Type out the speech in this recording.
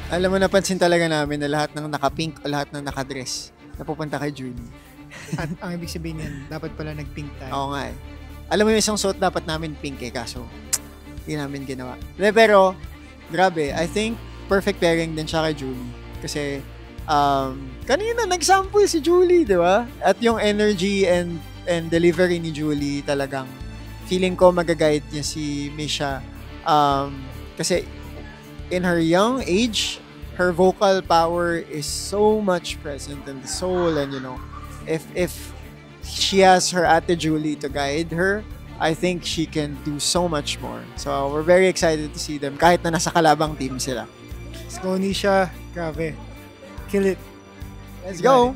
Alam mo, napansin talaga namin na lahat ng naka-pink o lahat ng naka-dress napupunta kay Julie. At ang ibig sabihin yan, dapat pala nag-pink tayo. Oo nga eh. Alam mo yung isang suot dapat namin pink eh, kaso hindi namin ginawa. Pero, grabe, I think perfect pairing din siya kay Julie. Kasi, kanina nag-sample si Julie, di ba? At yung energy and delivery ni Julie talagang feeling ko magaguide niya si Misha. Kasi in her young age, her vocal power is so much present in the soul, and if she has her Ate Julie to guide her, I think she can do so much more. So we're very excited to see them kahit na nasa kalabang team sila. Let's go, Nisha. Grabe. Kill it. Let's go!